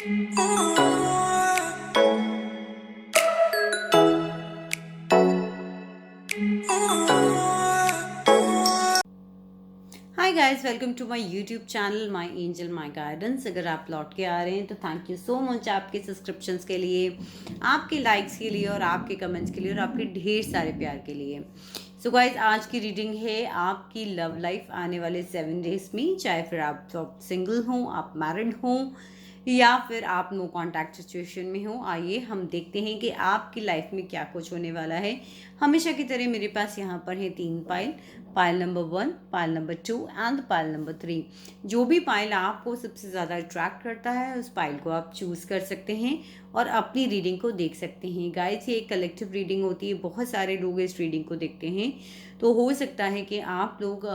Hi guys, welcome to my YouTube channel my angel my guidance. अगर आप लौट के आ रहे हैं तो थैंक यू सो मच आपके सब्सक्रिप्शंस के लिए, आपके लाइक्स के लिए और आपके कमेंट्स के लिए और आपके ढेर सारे प्यार के लिए। सो गाइस, आज की रीडिंग है आपकी लव लाइफ आने वाले 7 डेज में। चाहे फिर आप सिंगल हों, आप मैरिड हों या फिर आप नो कॉन्टैक्ट सिचुएशन में हो, आइए हम देखते हैं कि आपकी लाइफ में क्या कुछ होने वाला है। हमेशा की तरह मेरे पास यहाँ पर है 3 pile. Pile number 1, pile number 2 and pile number 3। जो भी पाइल आपको सबसे ज़्यादा अट्रैक्ट करता है उस पाइल को आप चूज़ कर सकते हैं और अपनी रीडिंग को देख सकते हैं। गाइस, ये एक कलेक्टिव रीडिंग होती है, बहुत सारे लोग इस रीडिंग को देखते हैं, तो हो सकता है कि आप लोग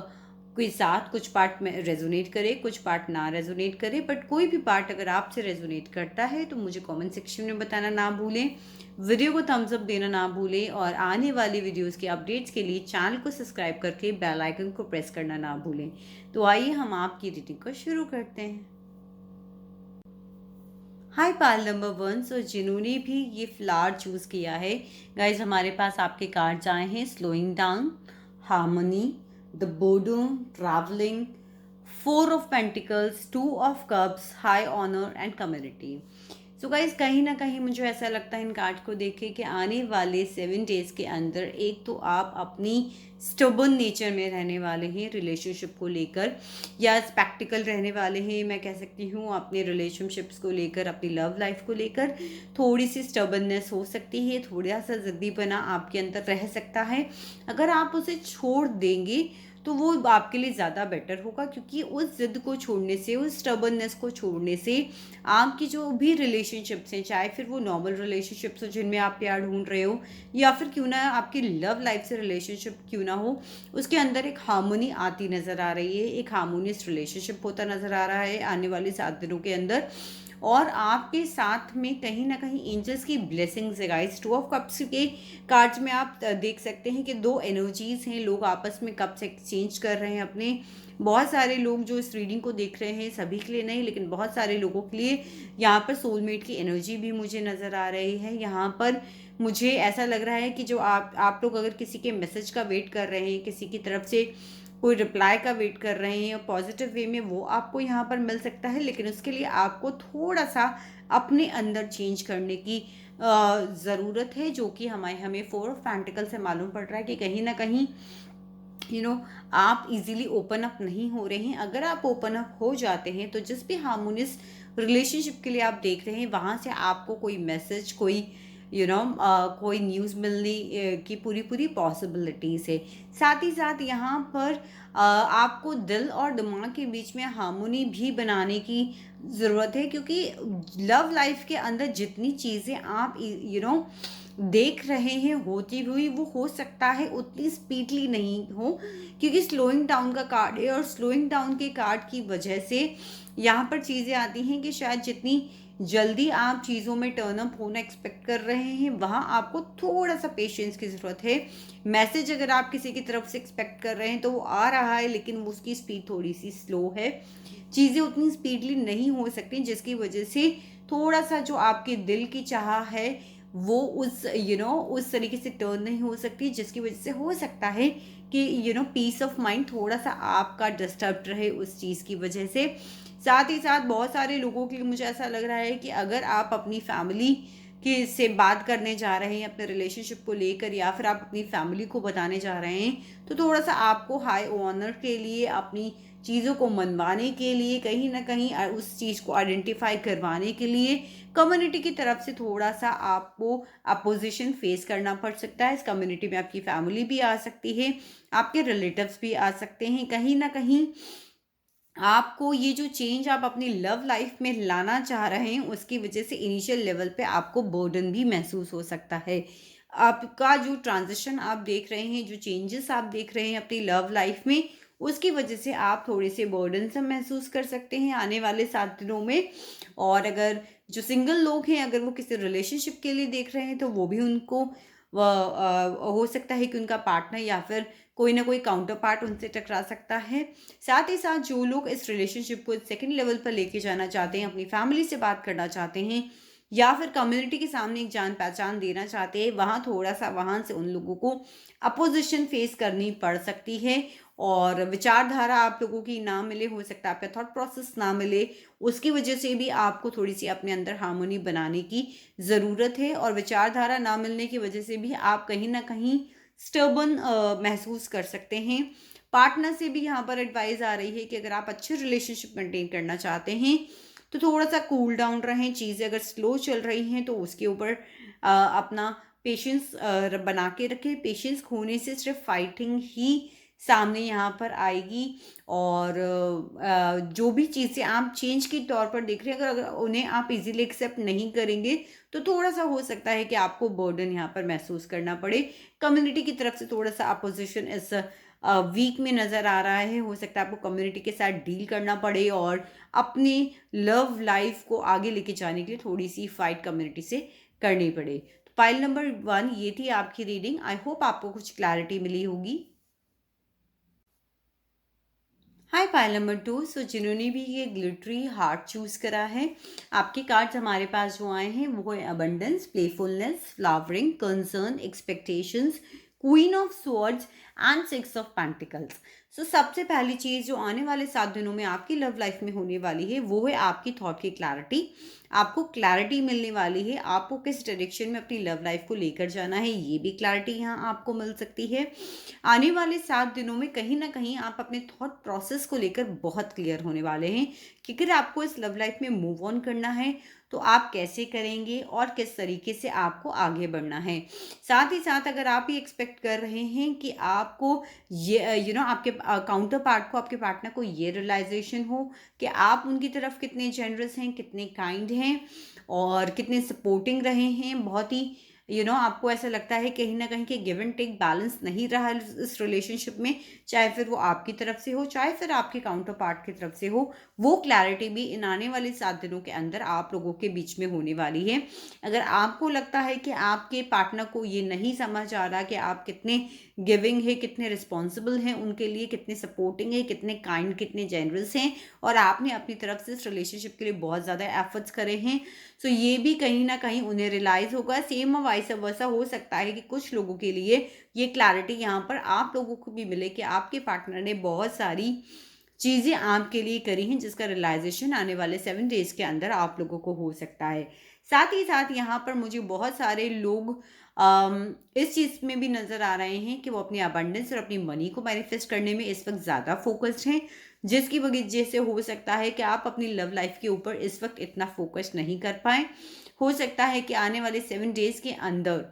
के साथ कुछ पार्ट में रेजोनेट करे, कुछ पार्ट ना रेजोनेट करे, बट कोई भी पार्ट अगर आपसे रेजोनेट करता है तो मुझे कमेंट सेक्शन में बताना ना भूलें, वीडियो को थम्स अप देना ना भूलें और आने वाली वीडियोस के अपडेट्स के लिए चैनल को सब्सक्राइब करके बेल आइकन को प्रेस करना ना भूलें। तो आइए हम आपकी रीडिंग को शुरू करते हैं। हाय पाल नंबर 1। सो जिन्होंने भी ये फ्लावर चूज़ किया है गाइज, हमारे पास आपके कार्ड्स आए हैं slowing down, harmony, the boredom, travelling, 4 of pentacles, 2 of cups, high honour and community. So guys, कहीं ना कहीं मुझे ऐसा लगता है इन कार्ड को देख के कि आने वाले 7 डेज के अंदर एक तो आप अपनी स्टबर्न नेचर में रहने वाले हैं रिलेशनशिप को लेकर, या स्पेक्टिकल रहने वाले हैं, मैं कह सकती हूँ अपने रिलेशनशिप्स को लेकर, अपनी लव लाइफ को लेकर थोड़ी सी स्टबर्ननेस हो सकती है, थोड़ा सा ज़िद्दीपना आपके अंदर रह सकता है। अगर आप उसे छोड़ देंगे तो वो आपके लिए ज़्यादा बेटर होगा, क्योंकि उस ज़िद को छोड़ने से, उस स्टबर्ननेस को छोड़ने से आपकी जो भी रिलेशनशिप्स हैं, चाहे फिर वो नॉर्मल रिलेशनशिप्स हो जिनमें आप प्यार ढूंढ रहे हो, या फिर क्यों ना आपकी लव लाइफ से रिलेशनशिप क्यों ना हो, उसके अंदर एक हार्मनी आती नज़र आ रही है, एक हार्मोनियस रिलेशनशिप होता नज़र आ रहा है आने वाले 7 दिनों के अंदर। और आपके साथ में कहीं ना कहीं एंजल्स की ब्लेसिंग्स है गाइस। 2 ऑफ कप्स के कार्ड्स में आप देख सकते हैं कि 2 एनर्जीज हैं, लोग आपस में कप्स एक्सचेंज कर रहे हैं अपने। बहुत सारे लोग जो इस रीडिंग को देख रहे हैं, सभी के लिए नहीं लेकिन बहुत सारे लोगों के लिए यहाँ पर सोलमेट की एनर्जी भी मुझे नज़र आ रही है। यहाँ पर मुझे ऐसा लग रहा है कि जो आप लोग अगर किसी के मैसेज का वेट कर रहे हैं, किसी की तरफ से कोई रिप्लाई का वेट कर रहे हैं पॉजिटिव वे में, वो आपको यहाँ पर मिल सकता है, लेकिन उसके लिए आपको थोड़ा सा अपने अंदर चेंज करने की ज़रूरत है, जो कि हमें 4 ऑफ पेंटिकल से मालूम पड़ रहा है कि कहीं ना कहीं आप इजीली ओपन अप नहीं हो रहे हैं। अगर आप ओपन अप हो जाते हैं तो जिस भी हार्मोनियस रिलेशनशिप के लिए आप देख रहे हैं वहाँ से आपको कोई मैसेज, कोई कोई न्यूज़ मिलने की पूरी पूरी पॉसिबिलिटीज़ है। साथ ही साथ यहाँ पर आपको दिल और दिमाग के बीच में हार्मोनी भी बनाने की ज़रूरत है, क्योंकि लव लाइफ के अंदर जितनी चीज़ें आप देख रहे हैं होती हुई, वो हो सकता है उतनी स्पीडली नहीं हो, क्योंकि स्लोइंग डाउन का कार्ड है और स्लोइंग डाउन के कार्ड की वजह से यहाँ पर चीज़ें आती हैं कि शायद जितनी जल्दी आप चीज़ों में टर्न अप होना एक्सपेक्ट कर रहे हैं वहाँ आपको थोड़ा सा पेशेंस की ज़रूरत है। मैसेज अगर आप किसी की तरफ से एक्सपेक्ट कर रहे हैं तो वो आ रहा है, लेकिन उसकी स्पीड थोड़ी सी स्लो है, चीज़ें उतनी स्पीडली नहीं हो सकती, जिसकी वजह से थोड़ा सा जो आपके दिल की चाह है वो उस तरीके से टर्न नहीं हो सकती, जिसकी वजह से हो सकता है कि पीस ऑफ माइंड थोड़ा सा आपका डिस्टर्ब रहे उस चीज़ की वजह से। साथ ही साथ बहुत सारे लोगों के लिए मुझे ऐसा लग रहा है कि अगर आप अपनी फैमिली के से बात करने जा रहे हैं अपने रिलेशनशिप को लेकर, या फिर आप अपनी फैमिली को बताने जा रहे हैं, तो थोड़ा सा आपको हाई ऑनर के लिए, अपनी चीज़ों को मनवाने के लिए, कहीं ना कहीं उस चीज़ को आइडेंटिफाई करवाने के लिए कम्युनिटी की तरफ से थोड़ा सा आपको अपोजिशन फेस करना पड़ सकता है। इस कम्युनिटी में आपकी फैमिली भी आ सकती है, आपके रिलेटिव्स भी आ सकते हैं। कहीं ना कहीं आपको ये जो चेंज आप अपनी लव लाइफ में लाना चाह रहे हैं उसकी वजह से इनिशियल लेवल पे आपको बर्डन भी महसूस हो सकता है। आपका जो ट्रांजिशन आप देख रहे हैं, जो चेंजेस आप देख रहे हैं अपनी लव लाइफ में, उसकी वजह से आप थोड़े से बर्डन से महसूस कर सकते हैं आने वाले 7 दिनों में। और अगर जो सिंगल लोग हैं, अगर वो किसी रिलेशनशिप के लिए देख रहे हैं तो वो भी उनको हो सकता है कि उनका पार्टनर या फिर कोई ना कोई काउंटर पार्ट उनसे टकरा सकता है। साथ ही साथ जो लोग इस रिलेशनशिप को सेकंड लेवल पर लेके जाना चाहते हैं, अपनी फैमिली से बात करना चाहते हैं या फिर कम्युनिटी के सामने एक जान पहचान देना चाहते हैं, वहाँ से उन लोगों को अपोजिशन फेस करनी पड़ सकती है और विचारधारा आप लोगों की ना मिले, हो सकता है आपका थॉट प्रोसेस ना मिले, उसकी वजह से भी आपको थोड़ी सी अपने अंदर हार्मोनी बनाने की ज़रूरत है। और विचारधारा ना मिलने की वजह से भी आप कहीं ना कहीं स्टर्बन महसूस कर सकते हैं। पार्टनर से भी यहाँ पर एडवाइस आ रही है कि अगर आप अच्छे रिलेशनशिप मेंटेन करना चाहते हैं तो थोड़ा सा कूल डाउन रहें। चीज़ें अगर स्लो चल रही हैं तो उसके ऊपर अपना पेशेंस बना के रखें। पेशेंस खोने से सिर्फ फाइटिंग ही सामने यहाँ पर आएगी और जो भी चीज़ें आप चेंज के तौर पर देख रहे हैं, अगर उन्हें आप इजीली एक्सेप्ट नहीं करेंगे तो थोड़ा सा हो सकता है कि आपको बर्डन यहाँ पर महसूस करना पड़े। कम्युनिटी की तरफ से थोड़ा सा अपोजिशन इस वीक में नज़र आ रहा है। हो सकता है आपको कम्युनिटी के साथ डील करना पड़े और अपनी लव लाइफ को आगे लेके जाने के लिए थोड़ी सी फाइट कम्युनिटी से करनी पड़े। तो पाइल नंबर 1 ये थी आपकी रीडिंग। आई होप आपको कुछ क्लैरिटी मिली होगी। हाय पाइल नंबर 2। सो जिन्होंने भी ये ग्लिटरी हार्ट चूज करा है, आपके कार्ड्स हमारे पास जो आए हैं वो है abundance, playfulness, flowering, concern, expectations, queen of swords and 6 of pentacles. So सबसे पहली चीज़ जो आने वाले 7 दिनों में आपकी लव लाइफ में होने वाली है वो है आपकी थॉट की क्लैरिटी। आपको क्लैरिटी मिलने वाली है, आपको किस डायरेक्शन में अपनी लव लाइफ को लेकर जाना है ये भी क्लैरिटी यहाँ आपको मिल सकती है। आने वाले 7 दिनों में कहीं ना कहीं आप अपने थॉट प्रोसेस को लेकर बहुत क्लियर होने वाले हैं कि अगर आपको इस लव लाइफ में मूव ऑन करना है तो आप कैसे करेंगे और किस तरीके से आपको आगे बढ़ना है। साथ ही साथ अगर आप ये एक्सपेक्ट कर रहे हैं कि आपको ये आपके काउंटर पार्ट को, आपके पार्टनर को ये रियलाइजेशन हो कि आप उनकी तरफ कितने जेनरस हैं, कितने काइंड हैं और कितने सपोर्टिंग रहे हैं, बहुत ही आपको ऐसा लगता है कहीं ना कहीं कि गिव एंड टेक बैलेंस नहीं रहा इस रिलेशनशिप में, चाहे फिर वो आपकी तरफ से हो चाहे फिर आपके काउंटर पार्ट की तरफ से हो, वो क्लैरिटी भी इन आने वाले 7 दिनों के अंदर आप लोगों के बीच में होने वाली है। अगर आपको लगता है कि आपके पार्टनर को ये नहीं समझ आ रहा कि आप कितने गिविंग है, कितने रिस्पॉन्सिबल हैं उनके लिए, कितने सपोर्टिंग है, कितने काइंड, कितने जेनरस हैं और आपने अपनी तरफ से इस रिलेशनशिप के लिए बहुत ज़्यादा एफर्ट्स करे हैं, सो ये भी कहीं ना कहीं उन्हें रियलाइज होगा। सेम वाइस वर्सा हो सकता है कि कुछ लोगों के लिए ये क्लैरिटी यहाँ पर आप लोगों को भी मिले कि आपके पार्टनर ने बहुत सारी चीज़ें आपके लिए करी हैं जिसका रियलाइजेशन आने वाले 7 डेज के अंदर आप लोगों को हो सकता है। साथ ही साथ यहाँ पर मुझे बहुत सारे लोग इस चीज़ में भी नज़र आ रहे हैं कि वो अपनी अबंडेंस और अपनी मनी को मैनिफेस्ट करने में इस वक्त ज़्यादा फोकस्ड हैं, जिसकी वजह से हो सकता है कि आप अपनी लव लाइफ के ऊपर इस वक्त इतना फोकस नहीं कर पाए। हो सकता है कि आने वाले 7 डेज के अंदर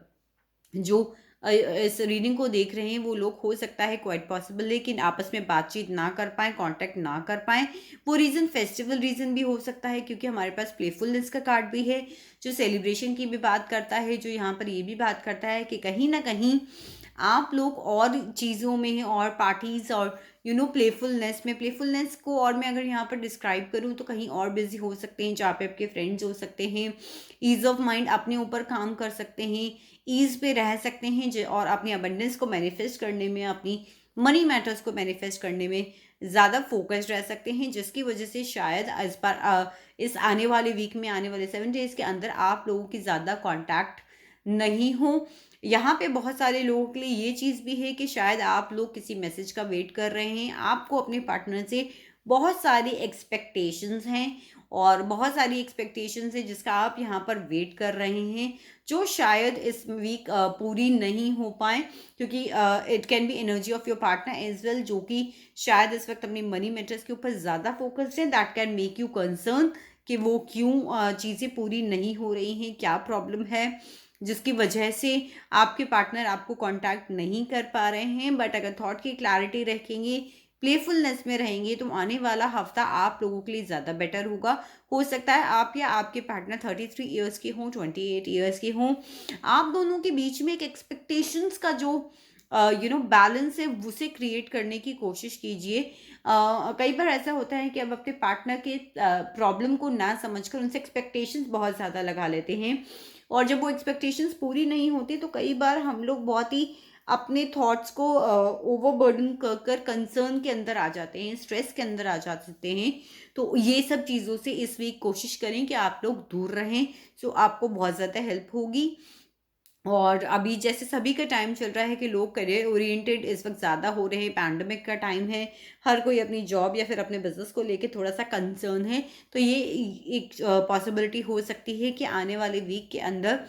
जो इस रीडिंग को देख रहे हैं वो लोग, हो सकता है क्वाइट पॉसिबल है कि आपस में बातचीत ना कर पाए, कांटेक्ट ना कर पाए। वो रीज़न फेस्टिवल रीज़न भी हो सकता है क्योंकि हमारे पास प्लेफुलनेस का कार्ड भी है जो सेलिब्रेशन की भी बात करता है, जो यहाँ पर ये भी बात करता है कि कहीं ना कहीं आप लोग और चीज़ों में और पार्टीज़ और प्लेफुलनेस को और मैं अगर यहाँ पर डिस्क्राइब करूँ तो कहीं और बिजी हो सकते हैं जहाँ पे आपके फ्रेंड्स हो सकते हैं, ईज ऑफ माइंड अपने ऊपर काम कर सकते हैं, ईज पे रह सकते हैं और अपनी अबंडेंस को मैनिफेस्ट करने में, अपनी मनी मैटर्स को मैनिफेस्ट करने में ज़्यादा फोकस्ड रह सकते हैं, जिसकी वजह से शायद इस बार इस आने वाले वीक में, आने वाले 7 डेज के अंदर आप लोगों की ज़्यादा कॉन्टैक्ट नहीं हो। यहाँ पे बहुत सारे लोगों के लिए ये चीज़ भी है कि शायद आप लोग किसी मैसेज का वेट कर रहे हैं, आपको अपने पार्टनर से बहुत सारी एक्सपेक्टेशंस हैं और बहुत सारी एक्सपेक्टेशंस हैं जिसका आप यहाँ पर वेट कर रहे हैं, जो शायद इस वीक पूरी नहीं हो पाए क्योंकि it can be energy of your partner as well, जो कि शायद इस वक्त अपनी मनी मैटर्स के ऊपर ज़्यादा फोकस्ड है। That can make you concern कि वो क्यों चीज़ें पूरी नहीं हो रही हैं, क्या प्रॉब्लम है जिसकी वजह से आपके पार्टनर आपको कांटेक्ट नहीं कर पा रहे हैं। बट अगर थॉट की क्लैरिटी रखेंगे, प्लेफुलनेस में रहेंगे तो आने वाला हफ्ता आप लोगों के लिए ज़्यादा बेटर होगा। हो सकता है आप या आपके पार्टनर 33 ईयर्स के हों, 28 ईयर्स के हों, आप दोनों के बीच में एक एक्सपेक्टेशंस का जो बैलेंस है उसे क्रिएट करने की कोशिश कीजिए। कई बार ऐसा होता है कि अब अपने पार्टनर के प्रॉब्लम को ना समझकर उनसे एक्सपेक्टेशंस बहुत ज़्यादा लगा लेते हैं और जब वो एक्सपेक्टेशंस पूरी नहीं होती तो कई बार हम लोग बहुत ही अपने थॉट्स को ओवरबर्डन कर कंसर्न के अंदर आ जाते हैं, स्ट्रेस के अंदर आ जाते हैं। तो ये सब चीज़ों से इस वीक कोशिश करें कि आप लोग दूर रहें, सो आपको बहुत ज़्यादा हेल्प होगी। और अभी जैसे सभी का टाइम चल रहा है कि लोग करियर ओरिएंटेड इस वक्त ज़्यादा हो रहे हैं, पैंडमिक का टाइम है, हर कोई अपनी जॉब या फिर अपने बिजनेस को लेके थोड़ा सा कंसर्न है। तो ये एक पॉसिबिलिटी हो सकती है कि आने वाले वीक के अंदर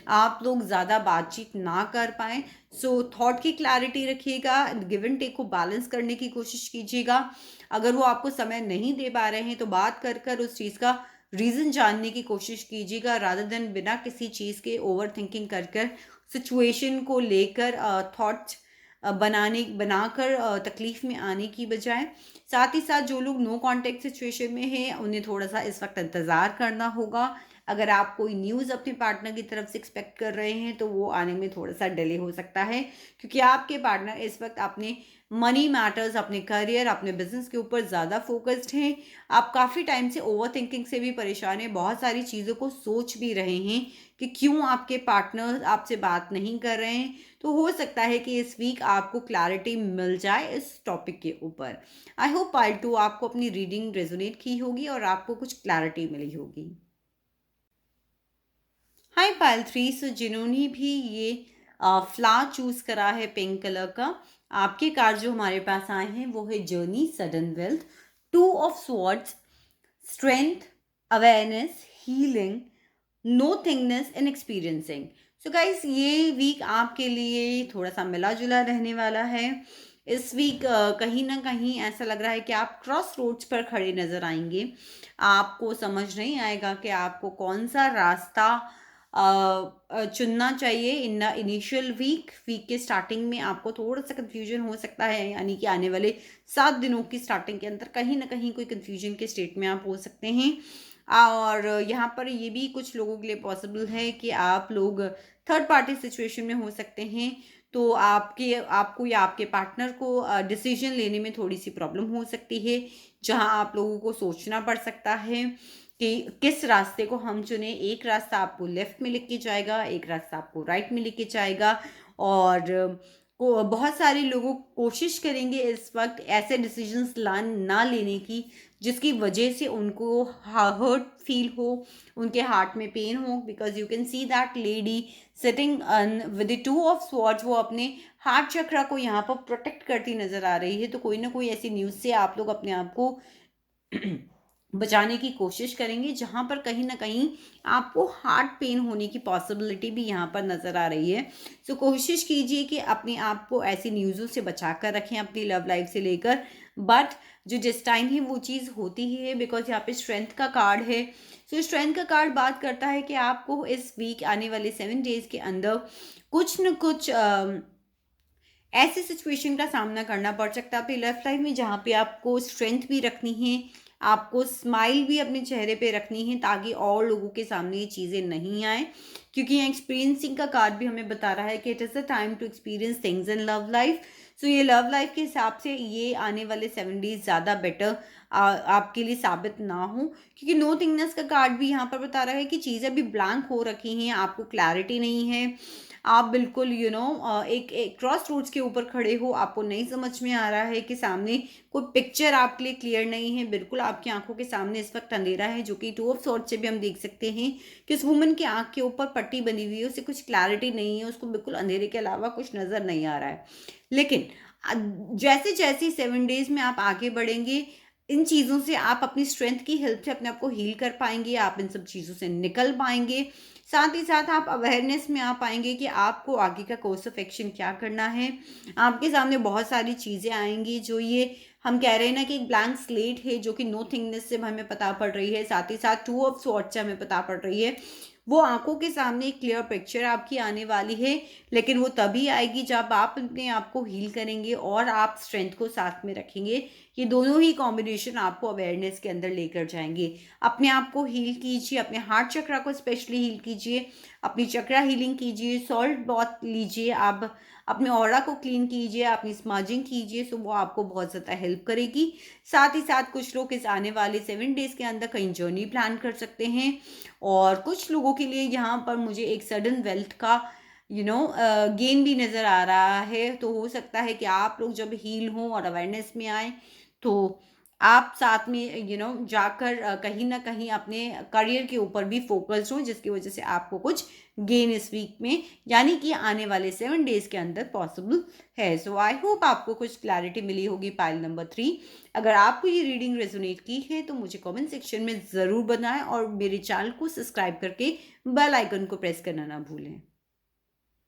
आप लोग ज़्यादा बातचीत ना कर पाएँ। सो थॉट की क्लैरिटी रखिएगा, गिव एंड टेक को बैलेंस करने की कोशिश कीजिएगा। अगर वो आपको समय नहीं दे पा रहे हैं तो बात कर कर उस चीज़ का रीज़न जानने की कोशिश कीजिएगा, रादर देन बिना किसी चीज़ के ओवर थिंकिंग कर कर सिचुएशन को लेकर थॉट्स बनाकर तकलीफ में आने की बजाय। साथ ही साथ जो लोग नो कांटेक्ट सिचुएशन में हैं उन्हें थोड़ा सा इस वक्त इंतज़ार करना होगा। अगर आप कोई न्यूज़ अपने पार्टनर की तरफ से एक्सपेक्ट कर रहे हैं तो वो आने में थोड़ा सा डिले हो सकता है, क्योंकि आपके पार्टनर इस वक्त अपने मनी मैटर्स, अपने करियर, अपने बिजनेस के ऊपर ज़्यादा फोकस्ड हैं। आप काफ़ी टाइम से ओवर थिंकिंग से भी परेशान हैं, बहुत सारी चीज़ों को सोच भी रहे हैं कि क्यों आपके पार्टनर आपसे बात नहीं कर रहे हैं। तो हो सकता है कि इस वीक आपको क्लैरिटी मिल जाए इस टॉपिक के ऊपर। आई होप पार्ट 2 आपको अपनी रीडिंग रेजोनेट की होगी और आपको कुछ क्लैरिटी मिली होगी। हाय पायल 3, सो जिन्होंने भी ये फ्लावर चूज करा है पिंक कलर का, आपके कार्ड जो हमारे पास आए हैं वो है journey, sudden wealth, 2 of swords, strength, awareness, healing, nothingness and experiencing. So guys, ये वीक आपके लिए थोड़ा सा मिला जुला रहने वाला है। इस वीक कहीं ना कहीं ऐसा लग रहा है कि आप क्रॉस रोड्स पर खड़े नजर आएंगे। आपको समझ नहीं आएगा कि आपको कौन सा रास्ता चुनना चाहिए। इन द इनिशियल वीक के स्टार्टिंग में आपको थोड़ा सा कंफ्यूजन हो सकता है, यानी कि आने वाले 7 दिनों की स्टार्टिंग के अंदर कहीं ना कहीं कोई कंफ्यूजन के स्टेट में आप हो सकते हैं। और यहाँ पर ये भी कुछ लोगों के लिए पॉसिबल है कि आप लोग थर्ड पार्टी सिचुएशन में हो सकते हैं। तो आपको या आपके पार्टनर को डिसीजन लेने में थोड़ी सी प्रॉब्लम हो सकती है, जहाँ आप लोगों को सोचना पड़ सकता है कि किस रास्ते को हम चुने। एक रास्ता आपको लेफ्ट में लेके जाएगा, एक रास्ता आपको राइट में लेके जाएगा। और बहुत सारे लोग कोशिश करेंगे इस वक्त ऐसे डिसीजंस ना लेने की जिसकी वजह से उनको हर्ट फील हो, उनके हार्ट में पेन हो। Because you can see that lady sitting with the 2 of swords, वो अपने हार्ट चक्रा को यहाँ पर प्रोटेक्ट करती नजर आ रही है। तो कोई ना कोई ऐसी न्यूज़ से आप लोग अपने आप को बचाने की कोशिश करेंगे, जहां पर कहीं ना कहीं आपको हार्ट पेन होने की पॉसिबिलिटी भी यहाँ पर नज़र आ रही है। सो कोशिश कीजिए कि अपने आप को ऐसी न्यूज़ों से बचा कर रखें अपनी लव लाइफ से लेकर। बट जो डिस्टाइन है वो चीज़ होती ही है, बिकॉज यहाँ पे स्ट्रेंथ का कार्ड है। सो स्ट्रेंथ का कार्ड बात करता है कि आपको इस वीक आने वाले 7 डेज के अंदर कुछ न कुछ ऐसे सिचुएशन का सामना करना पड़ सकता है अपनी लाइफ में, जहाँ पे आपको स्ट्रेंथ भी रखनी है, आपको स्माइल भी अपने चेहरे पे रखनी है, ताकि और लोगों के सामने ये चीज़ें नहीं आए। क्योंकि यहाँ एक्सपीरियंसिंग का कार्ड भी हमें बता रहा है कि it is the time to experience things in love life. So ये लव लाइफ के हिसाब से ये आने वाले 7 डेज ज़्यादा बेटर आपके लिए साबित ना हो, क्योंकि नो थिंगनेस का कार्ड भी यहाँ पर बता रहा है कि चीज़ें अभी ब्लैंक हो रखी हैं, आपको क्लैरिटी नहीं है। आप बिल्कुल एक क्रॉस रोड्स के ऊपर खड़े हो, आपको नहीं समझ में आ रहा है कि सामने कोई पिक्चर आपके लिए क्लियर नहीं है। बिल्कुल आपकी आंखों के सामने इस वक्त अंधेरा है, जो कि 2 ऑफ स्वॉर्ड्स से भी हम देख सकते हैं कि उस वुमन की आंख के ऊपर पट्टी बनी हुई है, उसे कुछ क्लैरिटी नहीं है, उसको बिल्कुल अंधेरे के अलावा कुछ नजर नहीं आ रहा है। लेकिन जैसे जैसे 7 डेज में आप आगे बढ़ेंगे, इन चीज़ों से आप अपनी स्ट्रेंथ की हेल्प से अपने आप को हील कर पाएंगे, आप इन सब चीज़ों से निकल पाएंगे। साथ ही साथ आप अवेयरनेस में आ पाएंगे कि आपको आगे का कोर्स ऑफ एक्शन क्या करना है। आपके सामने बहुत सारी चीज़ें आएंगी, जो ये हम कह रहे हैं ना कि एक ब्लैंक स्लेट है, जो कि नो थिंगनेस से हमें पता पड़ रही है, साथ ही साथ 2 ऑफ स्वॉर्ड्स से हमें पता पड़ रही है। वो आंखों के सामने एक क्लियर पिक्चर आपकी आने वाली है, लेकिन वो तभी आएगी जब आप अपने आप को हील करेंगे और आप स्ट्रेंथ को साथ में रखेंगे। ये दोनों ही कॉम्बिनेशन आपको अवेयरनेस के अंदर लेकर जाएंगे। अपने आप को हील कीजिए, अपने हार्ट चक्रा को स्पेशली हील कीजिए, अपनी चक्रा हीलिंग कीजिए, सॉल्ट बाथ लीजिए, आप अपने ऑरा को क्लीन कीजिए, अपनी स्मजिंग कीजिए। सो वो आपको बहुत ज़्यादा हेल्प करेगी। साथ ही साथ कुछ लोग इस आने वाले 7 डेज के अंदर कहीं जर्नी प्लान कर सकते हैं, और कुछ लोगों के लिए यहाँ पर मुझे एक सडन वेल्थ का गेन भी नज़र आ रहा है। तो हो सकता है कि आप लोग जब हील हों और अवेयरनेस में आए, तो आप साथ में जाकर कहीं ना कहीं अपने करियर के ऊपर भी फोकस्ड हो, जिसकी वजह से आपको कुछ गेन इस वीक में, यानी कि आने वाले 7 डेज के अंदर पॉसिबल है। सो आई होप आपको कुछ क्लैरिटी मिली होगी पाइल नंबर 3। अगर आपको ये रीडिंग रेजोनेट की है तो मुझे कमेंट सेक्शन में ज़रूर बताएं और मेरे चैनल को सब्सक्राइब करके बेल आइकन को प्रेस करना ना भूलें।